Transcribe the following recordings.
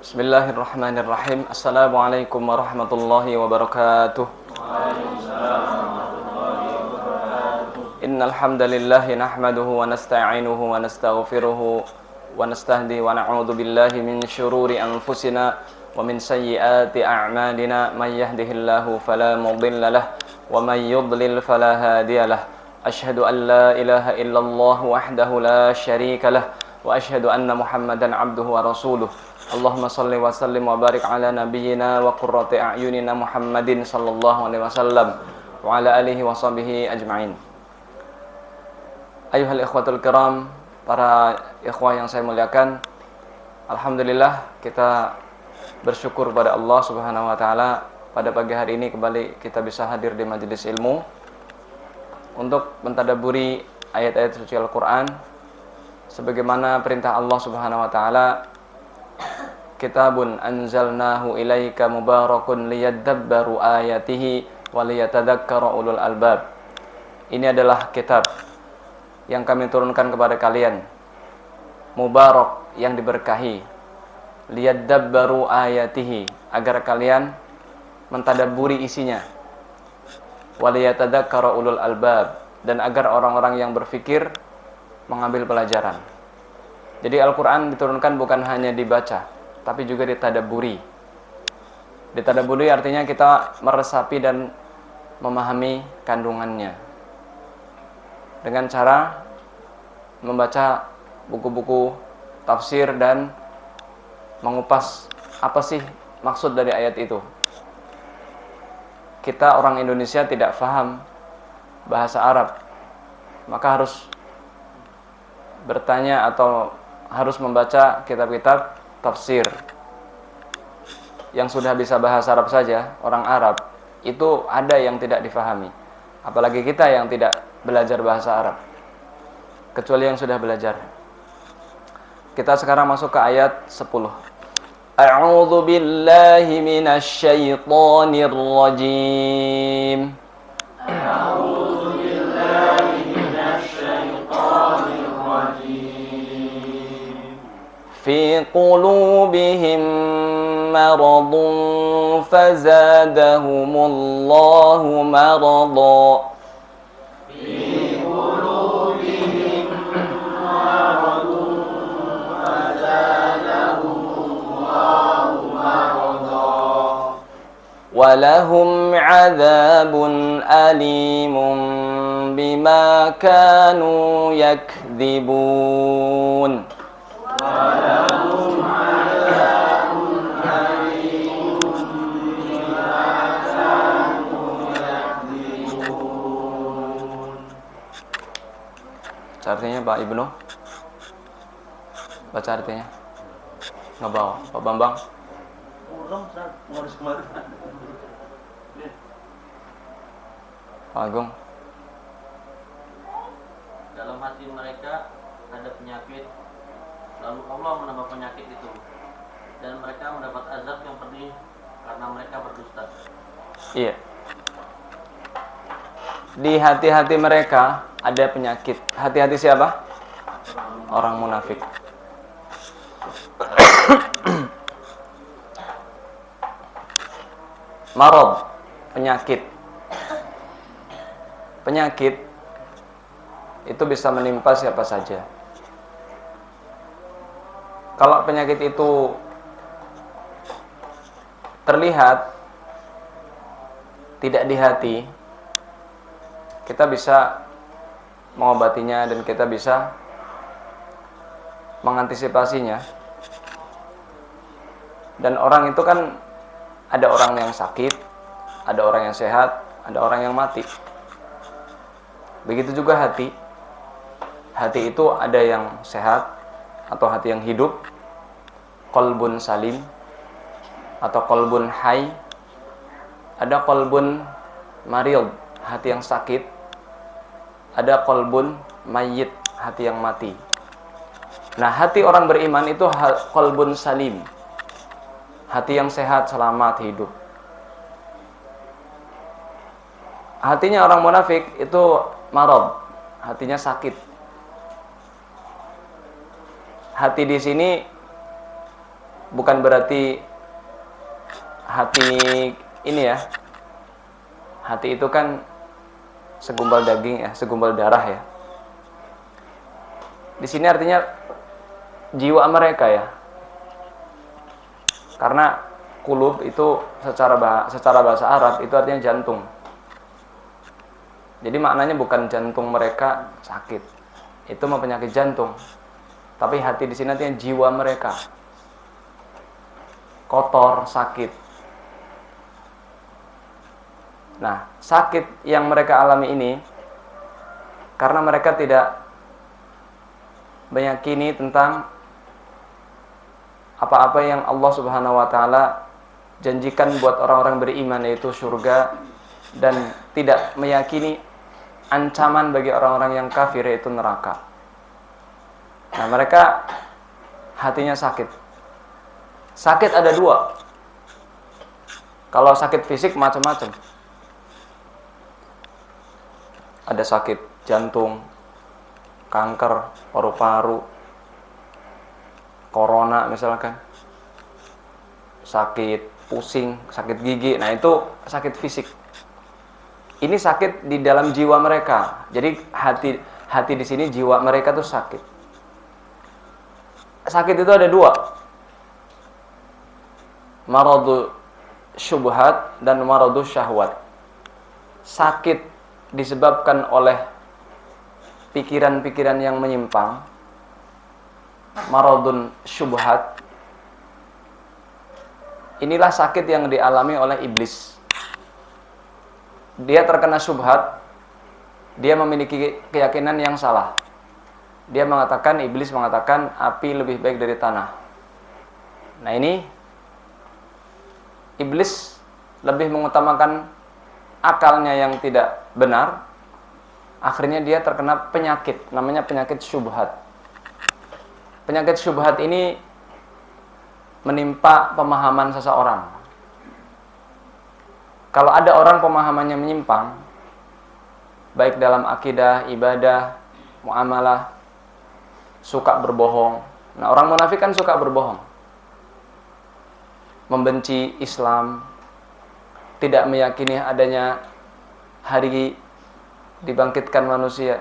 Bismillahirrahmanirrahim. Assalamualaikum warahmatullahi wabarakatuh. Innal hamdalillah nahmaduhu wa nasta'inuhu wa nastaghfiruhu wa nastahdi wa na'udzu billahi min syururi anfusina wa min sayyiati a'malina. May yahdihillahu fala mudilla lahu wa may yudlil fala hadiyalah. Asyhadu an la ilaha illallah wahdahu la syarika lah wa asyhadu anna Muhammadan abduhu wa rasuluh. Allahumma salli wa sallim wa barik ala nabiyyina wa qurrati a'yunina Muhammadin sallallahu alaihi wasallam wa ala alihi wa sahbihi ajma'in. Ayuhal ikhwatul kiram, para ikhwah yang saya muliakan, alhamdulillah kita bersyukur pada Allah Subhanahu wa taala pada pagi hari ini kembali kita bisa hadir di majelis ilmu untuk mentadabburi ayat-ayat suci Al-Qur'an sebagaimana perintah Allah Subhanahu wa taala. Kitabun anzalnahu ilaika mubarakun liyadabbaru ayatihi wa liyatadzakkara ulul albab. Ini adalah kitab yang kami turunkan kepada kalian, mubarak, yang diberkahi, liyadabbaru ayatihi, agar kalian mentadabburi isinya, wa liyatadzakkara ulul albab, dan agar orang-orang yang berfikir mengambil pelajaran. Jadi Al-Quran diturunkan bukan hanya dibaca, tapi juga ditadabburi. Ditadabburi artinya kita meresapi dan memahami kandungannya dengan cara membaca buku-buku tafsir dan mengupas apa sih maksud dari ayat itu. Kita orang Indonesia tidak paham bahasa Arab, maka harus bertanya atau harus membaca kitab-kitab tafsir. Yang sudah bisa bahasa Arab saja, orang Arab, itu ada yang tidak difahami. Apalagi kita yang tidak belajar bahasa Arab, kecuali yang sudah belajar. Kita sekarang masuk ke ayat 10. A'udzu billahi minasy syaithanir rajim. A'udzu billahi minasy syaithanir rajim. في قلوبهم مرض فزادهم الله مرضا في قلوبهم مرض فزادهم الله مرضا ولهم عذاب أليم بما كانوا يكذبون. Artinya Pak Ibnu, baca artinya. Nggak bawa Pak Bambang. Pak Agung. Dalam hati mereka ada penyakit, lalu Allah menambah penyakit itu, dan mereka mendapat azab yang pedih karena mereka berdusta. Iya. Di hati-hati mereka ada penyakit. Hati-hati siapa? Orang munafik. Marad, penyakit. Penyakit itu bisa menimpa siapa saja. Kalau penyakit itu terlihat tidak di hati, kita bisa mengobatinya dan kita bisa mengantisipasinya. Dan orang itu kan ada orang yang sakit, ada orang yang sehat, ada orang yang mati. Begitu juga hati. Hati itu ada yang sehat atau hati yang hidup, qalbun salim atau qalbun hayy. Ada qalbun marid, hati yang sakit. Ada qalbun mayyit, hati yang mati. Nah, hati orang beriman itu qalbun salim, hati yang sehat, selamat, hidup. Hatinya orang munafik itu marad, hatinya sakit. Hati di sini bukan berarti hati ini ya. Hati itu kan segumpal daging ya, segumpal darah ya. Di sini artinya jiwa mereka ya. Karena kulub itu secara bahasa Arab itu artinya jantung. Jadi maknanya bukan jantung mereka sakit. Itu mah penyakit jantung. Tapi hati di sini artinya jiwa mereka kotor, sakit. Nah, sakit yang mereka alami ini karena mereka tidak meyakini tentang apa-apa yang Allah Subhanahu wa taala janjikan buat orang-orang beriman, yaitu surga, dan tidak meyakini ancaman bagi orang-orang yang kafir, yaitu neraka. Nah, mereka hatinya sakit. Sakit ada dua. Kalau sakit fisik macam-macam. Ada sakit jantung, kanker, paru-paru, corona misalkan, sakit pusing, sakit gigi. Nah, itu sakit fisik. Ini sakit di dalam jiwa mereka. Jadi hati di sini, jiwa mereka tuh sakit. Sakit itu ada dua. Maradu syubhat dan maradu syahwat. Sakit disebabkan oleh pikiran-pikiran yang menyimpang. Maradun syubhat. Inilah sakit yang dialami oleh iblis. Dia terkena syubhat. Dia memiliki keyakinan yang salah. Dia mengatakan, iblis mengatakan api lebih baik dari tanah. Nah, ini iblis lebih mengutamakan akalnya yang tidak benar. Akhirnya dia terkena penyakit, namanya penyakit syubhat. Penyakit syubhat ini menimpa pemahaman seseorang. Kalau ada orang pemahamannya menyimpang, baik dalam akidah, ibadah, muamalah, suka berbohong. Nah, orang munafik kan suka berbohong. Membenci Islam, tidak meyakini adanya hari dibangkitkan manusia,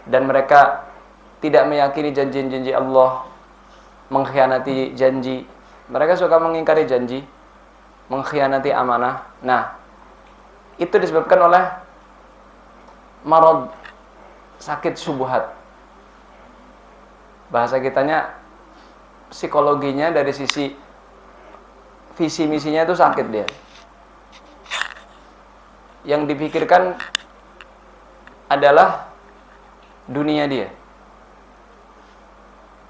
dan mereka tidak meyakini janji-janji Allah, mengkhianati janji. Mereka suka mengingkari janji, mengkhianati amanah. Nah, itu disebabkan oleh marad, sakit syubhat. Bahasa kitanya, psikologinya dari sisi visi misinya itu sakit dia. Yang dipikirkan adalah dunia dia.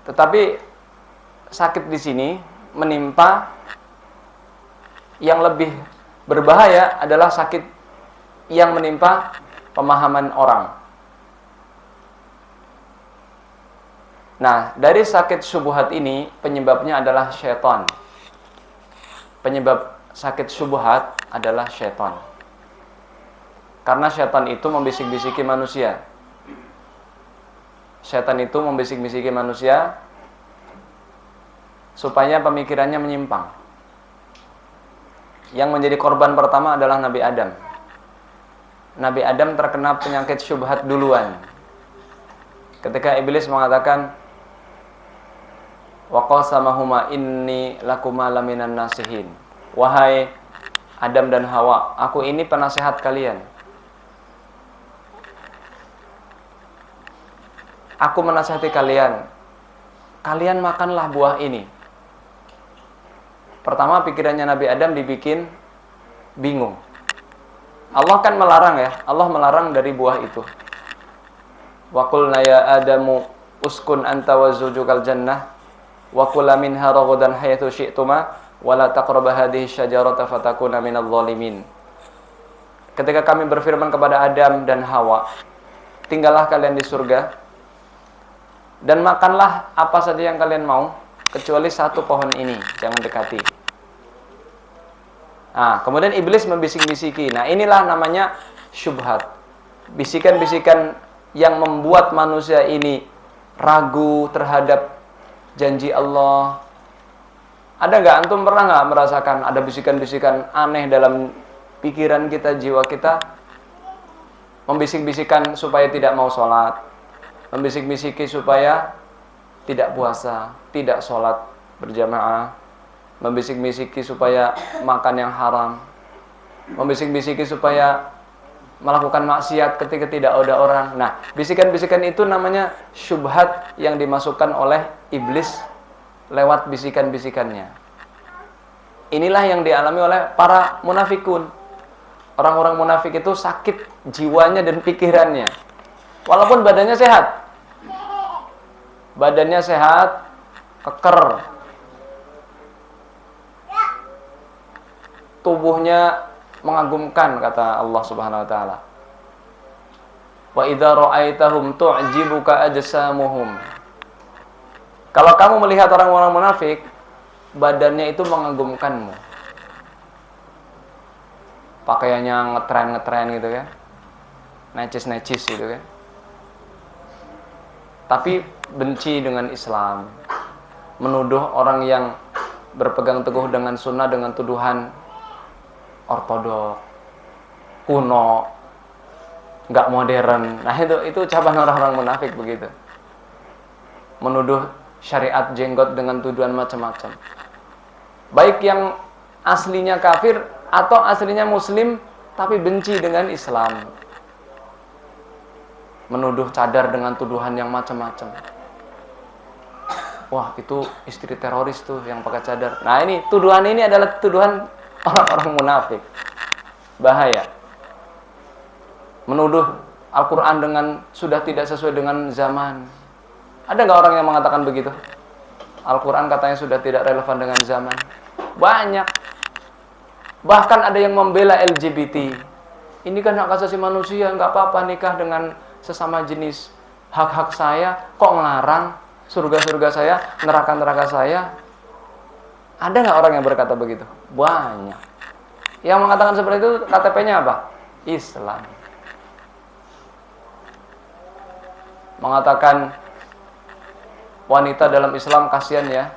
Tetapi sakit di sini menimpa, yang lebih berbahaya adalah sakit yang menimpa pemahaman orang. Nah, dari sakit syubhat ini penyebabnya adalah syaitan. Penyebab sakit syubhat adalah syaitan. Karena syaitan itu membisik-bisiki manusia. Syaitan itu membisik-bisiki manusia supaya pemikirannya menyimpang. Yang menjadi korban pertama adalah Nabi Adam. Nabi Adam terkena penyakit syubhat duluan. Ketika iblis mengatakan, wa qasamahuma inni lakuma laminan nasihin. Wahai Adam dan Hawa, aku ini penasehat kalian. Aku menasihati kalian. Kalian makanlah buah ini. Pertama, pikirannya Nabi Adam dibikin bingung. Allah kan melarang ya. Allah melarang dari buah itu. Wa qulna ya Adamu uskun anta wa zawjukal jannah wa kula minha ragadan haythu syi'tuma wa la taqrabu hadhihi syajarata fatakuna minadh dhalimin. Ketika kami berfirman kepada Adam dan Hawa, tinggallah kalian di surga dan makanlah apa saja yang kalian mau, kecuali satu pohon ini, jangan dekati. Nah, kemudian iblis membisik-bisiki. Nah, inilah namanya syubhat. Bisikan-bisikan yang membuat manusia ini ragu terhadap janji Allah, Ada nggak, antum pernah nggak merasakan ada bisikan-bisikan aneh dalam pikiran kita, jiwa kita? Membisik-bisikan supaya tidak mau sholat, membisik-bisiki supaya tidak puasa, tidak sholat berjamaah, membisik-bisiki supaya makan yang haram, membisik-bisiki supaya melakukan maksiat ketika tidak ada orang. Nah, bisikan-bisikan itu namanya syubhat yang dimasukkan oleh iblis lewat bisikan-bisikannya. Inilah yang dialami oleh para munafikun. Orang-orang munafik itu sakit jiwanya dan pikirannya. Walaupun badannya sehat. Badannya sehat, keker. Tubuhnya mengagumkan, kata Allah Subhanahu wa taala. Wa idza ra'aitahum tu'jibuka ajsamuhum. Kalau kamu melihat orang-orang munafik, badannya itu mengagumkanmu. Pakaiannya ngetren gitu kan. Necis gitu kan. Tapi benci dengan Islam. Menuduh orang yang berpegang teguh dengan sunnah dengan tuduhan ortodok, kuno, nggak modern. Nah itu ucapan orang-orang munafik begitu. Menuduh syariat jenggot dengan tuduhan macam-macam. Baik yang aslinya kafir atau aslinya muslim tapi benci dengan Islam. Menuduh cadar dengan tuduhan yang macam-macam. Wah, itu istri teroris tuh yang pakai cadar. Nah, tuduhan ini adalah tuduhan orang-orang munafik. Bahaya. Menuduh Al-Quran dengan sudah tidak sesuai dengan zaman. Ada nggak orang yang mengatakan begitu? Al-Quran katanya sudah tidak relevan dengan zaman. Banyak. Bahkan ada yang membela LGBT. Ini kan hak asasi manusia, nggak apa-apa nikah dengan sesama jenis. Hak-hak saya kok ngelarang, surga-surga saya, neraka-neraka saya. Ada nggak orang yang berkata begitu? Banyak. Yang mengatakan seperti itu KTP-nya apa? Islam. Mengatakan wanita dalam Islam kasihan ya.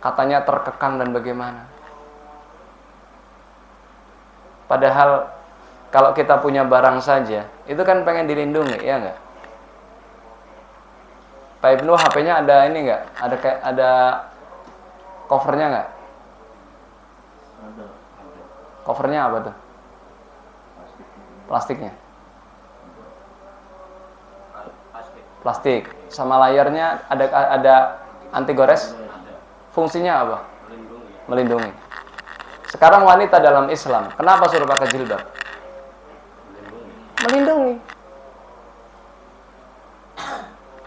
Katanya terkekang dan bagaimana. Padahal kalau kita punya barang saja, itu kan pengen dilindungi, ya enggak? Pak Ibnu, HP-nya ada ini enggak? Ada covernya enggak? Ada. Covernya apa tuh? Plastiknya. Plastik. Sama layarnya ada anti gores? Fungsinya apa? Melindungi. Sekarang wanita dalam Islam, kenapa suruh pakai jilbab? Melindungi.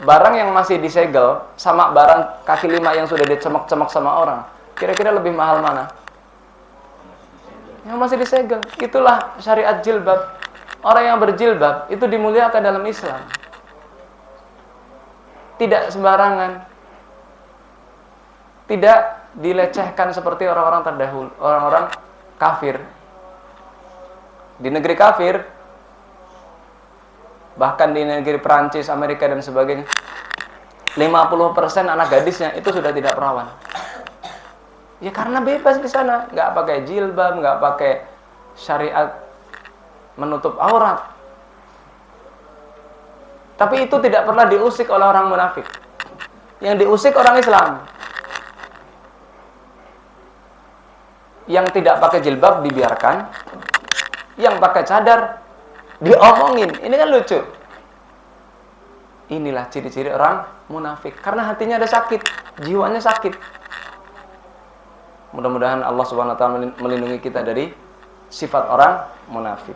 Barang yang masih disegel sama barang kaki lima yang sudah dicemek-cemek sama orang, kira-kira lebih mahal mana? Yang masih disegel. Itulah syariat jilbab. Orang yang berjilbab itu dimuliakan dalam Islam. Tidak sembarangan. Tidak dilecehkan seperti orang-orang terdahulu, orang-orang kafir. Di negeri kafir, bahkan di negeri Perancis, Amerika dan sebagainya, 50% anak gadisnya itu sudah tidak perawan. Ya karena bebas di sana, nggak pakai jilbab, nggak pakai syariat menutup aurat. Tapi itu tidak pernah diusik oleh orang munafik. Yang diusik orang Islam. Yang tidak pakai jilbab dibiarkan, yang pakai cadar diomongin. Ini kan lucu. Inilah ciri-ciri orang munafik. Karena hatinya ada sakit, jiwanya sakit. Mudah-mudahan Allah Subhanahu wa taala melindungi kita dari sifat orang munafik.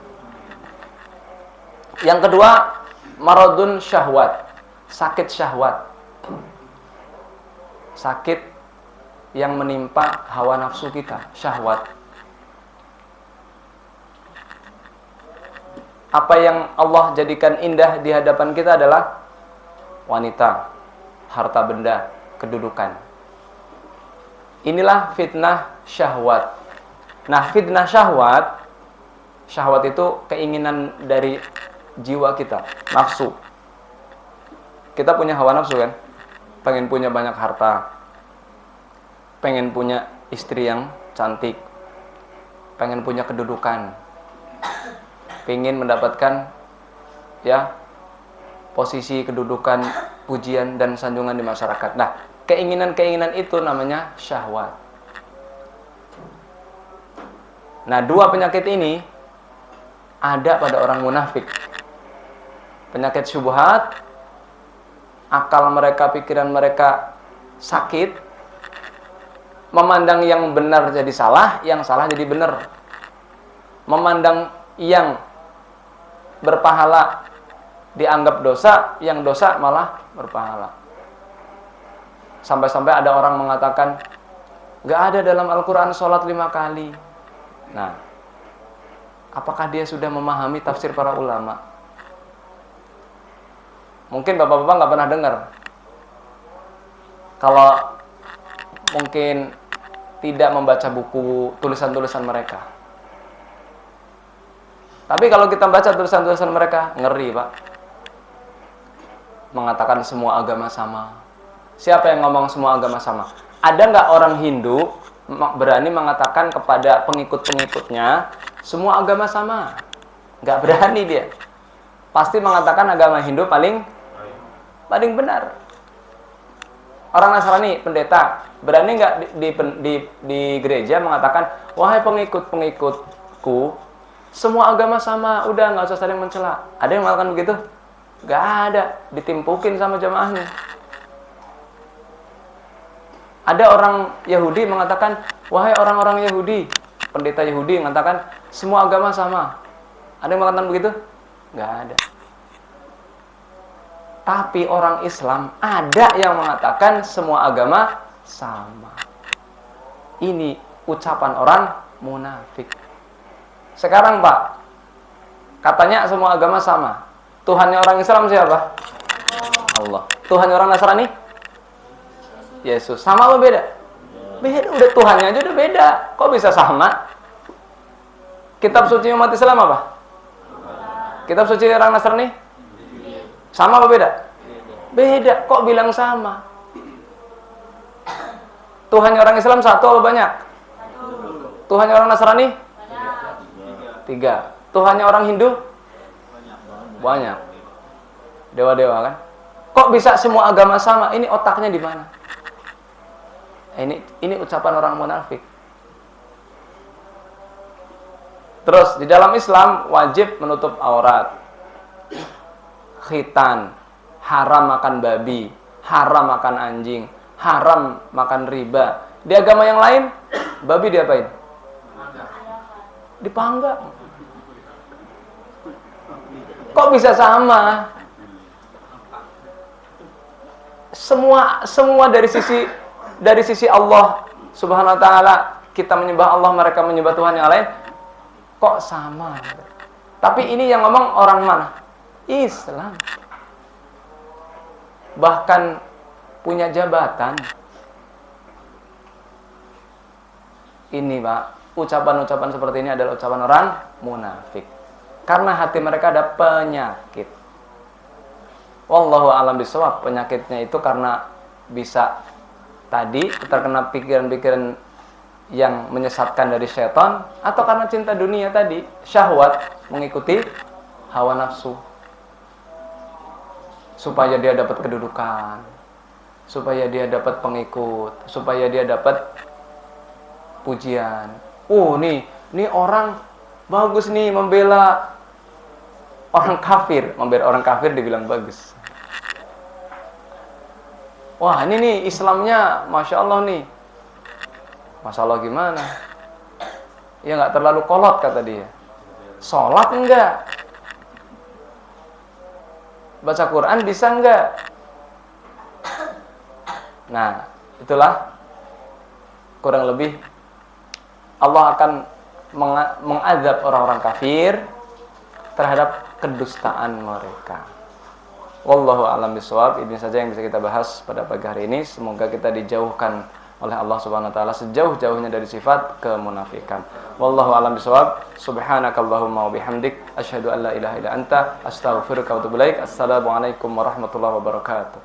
Yang kedua, maradun syahwat, sakit syahwat. Sakit yang menimpa hawa nafsu kita, syahwat. Apa yang Allah jadikan indah di hadapan kita adalah wanita, harta benda, kedudukan. Inilah fitnah syahwat. Nah, fitnah syahwat, syahwat itu keinginan dari jiwa kita, nafsu. Kita punya hawa nafsu kan? Pengen punya banyak harta, pengen punya istri yang cantik, pengen punya kedudukan, pengen mendapatkan ya posisi, kedudukan, pujian dan sanjungan di masyarakat. Nah, keinginan-keinginan itu namanya syahwat. Nah, dua penyakit ini ada pada orang munafik. Penyakit syubhat, akal mereka, pikiran mereka sakit, memandang yang benar jadi salah, yang salah jadi benar. Memandang yang berpahala dianggap dosa, yang dosa malah berpahala. Sampai-sampai ada orang mengatakan, gak ada dalam Al-Quran sholat 5 kali. Nah, apakah dia sudah memahami tafsir para ulama? Mungkin bapak-bapak gak pernah dengar. Kalau mungkin tidak membaca buku tulisan-tulisan mereka. Tapi kalau kita baca tulisan-tulisan mereka, ngeri Pak. Mengatakan semua agama sama. Siapa yang ngomong semua agama sama? Ada nggak orang Hindu berani mengatakan kepada pengikut-pengikutnya semua agama sama? Nggak berani dia. Pasti mengatakan agama Hindu paling benar. Orang Nasrani, pendeta, berani nggak di gereja mengatakan, wahai pengikut-pengikutku, semua agama sama, udah nggak usah saling mencela. Ada yang mengatakan begitu? Gak ada, ditimpukin sama jamaahnya. Ada orang Yahudi mengatakan, wahai orang-orang Yahudi, pendeta Yahudi mengatakan, semua agama sama. Ada yang mengatakan begitu? Gak ada. Tapi orang Islam ada yang mengatakan semua agama sama. Ini ucapan orang munafik. Sekarang Pak, katanya semua agama sama. Tuhannya orang Islam siapa? Allah. Tuhannya orang Nasrani? Yesus. Sama apa beda? Beda. Udah Tuhannya aja udah beda. Kok bisa sama? Kitab suci umat Islam apa? Kitab suci orang Nasrani? Sama apa beda? Beda. Kok bilang sama? Tuhannya orang Islam satu atau banyak? Tuhannya orang Nasrani? 3. Tuhannya orang Hindu? Banyak. Dewa-dewa kan? Kok bisa semua agama sama? Ini otaknya di mana? Ini ucapan orang munafik. Terus di dalam Islam wajib menutup aurat. Khitan, haram makan babi, haram makan anjing, haram makan riba. Di agama yang lain, babi diapain? Dipanggang. Kok bisa sama? Semua dari sisi Allah Subhanahu wa taala, kita menyembah Allah, mereka menyembah Tuhan yang lain. Kok sama? Tapi ini yang ngomong orang mana? Islam. Bahkan punya jabatan. Ini Pak, ucapan-ucapan seperti ini adalah ucapan orang munafik. Karena hati mereka ada penyakit. Wallahu a'lam bishawab. Penyakitnya itu karena bisa tadi terkena pikiran-pikiran yang menyesatkan dari setan, atau karena cinta dunia tadi, syahwat, mengikuti hawa nafsu. Supaya dia dapat kedudukan, supaya dia dapat pengikut, supaya dia dapat pujian. Oh, nih orang bagus nih membela orang kafir, dibilang bagus. Wah, ini nih Islamnya Masya Allah nih. Masya Allah gimana? Ya nggak terlalu kolot kata dia. Sholat enggak? Baca Quran bisa enggak? Nah, itulah kurang lebih Allah akan mengazab orang-orang kafir terhadap kedustaan mereka. Wallahu a'lam bishawab. Ini saja yang bisa kita bahas pada pagi hari ini. Semoga kita dijauhkan oleh Allah Subhanahu wa taala sejauh-jauhnya dari sifat kemunafikan. Wallahu a'lam bishawab. Subhanakallahumma wa bihamdik asyhadu an la ilaha illa anta astaghfiruka wa atubu ilaik. Assalamualaikum warahmatullahi wabarakatuh.